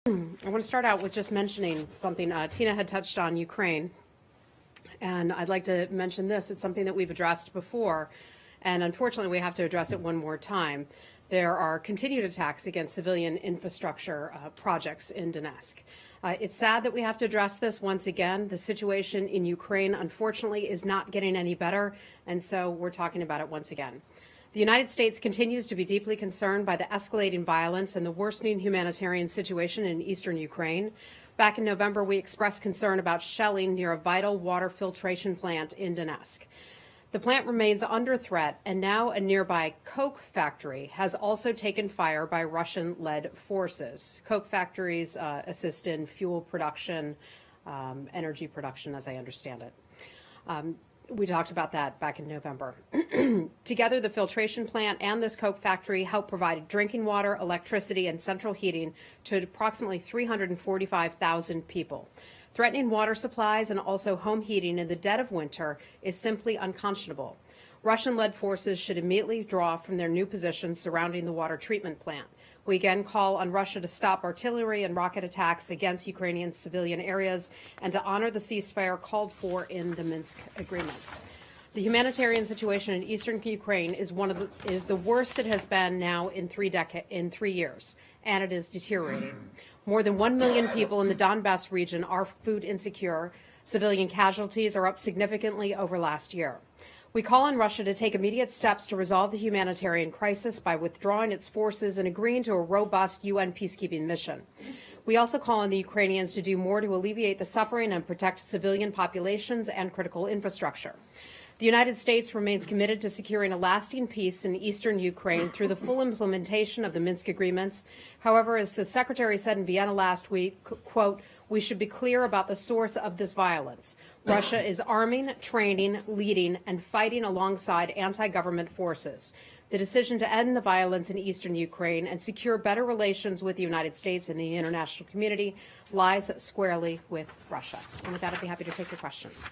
I want to start out with just mentioning something. Tina had touched on Ukraine, and I'd like to mention this. It's something that we've addressed before, and unfortunately we have to address it one more time. There are continued attacks against civilian infrastructure projects in Donetsk. It's sad that we have to address this once again. The situation in Ukraine, unfortunately, is not getting any better, and so we're talking about it once again. The United States continues to be deeply concerned by the escalating violence and the worsening humanitarian situation in eastern Ukraine. Back in November, we expressed concern about shelling near a vital water filtration plant in Donetsk. The plant remains under threat, and now a nearby coke factory has also taken fire by Russian-led forces. Coke factories assist in fuel production, energy production, as I understand it. We talked about that back in November. Together, the filtration plant and this coke factory help provide drinking water, electricity, and central heating to approximately 345,000 people. Threatening water supplies and also home heating in the dead of winter is simply unconscionable. Russian-led forces should immediately withdraw from their new positions surrounding the water treatment plant. We again call on Russia to stop artillery and rocket attacks against Ukrainian civilian areas and to honor the ceasefire called for in the Minsk agreements. The humanitarian situation in eastern Ukraine is the worst it has been now in 3 years, and it is deteriorating. More than 1 million people in the Donbass region are food insecure. Civilian casualties are up significantly over last year. We call on Russia to take immediate steps to resolve the humanitarian crisis by withdrawing its forces and agreeing to a robust UN peacekeeping mission. We also call on the Ukrainians to do more to alleviate the suffering and protect civilian populations and critical infrastructure. The United States remains committed to securing a lasting peace in eastern Ukraine through the full implementation of the Minsk agreements. However, as the Secretary said in Vienna last week, quote, "We should be clear about the source of this violence. Russia is arming, training, leading, and fighting alongside anti-government forces. The decision to end the violence in eastern Ukraine and secure better relations with the United States and the international community lies squarely with Russia." And with that, I'd be happy to take your questions.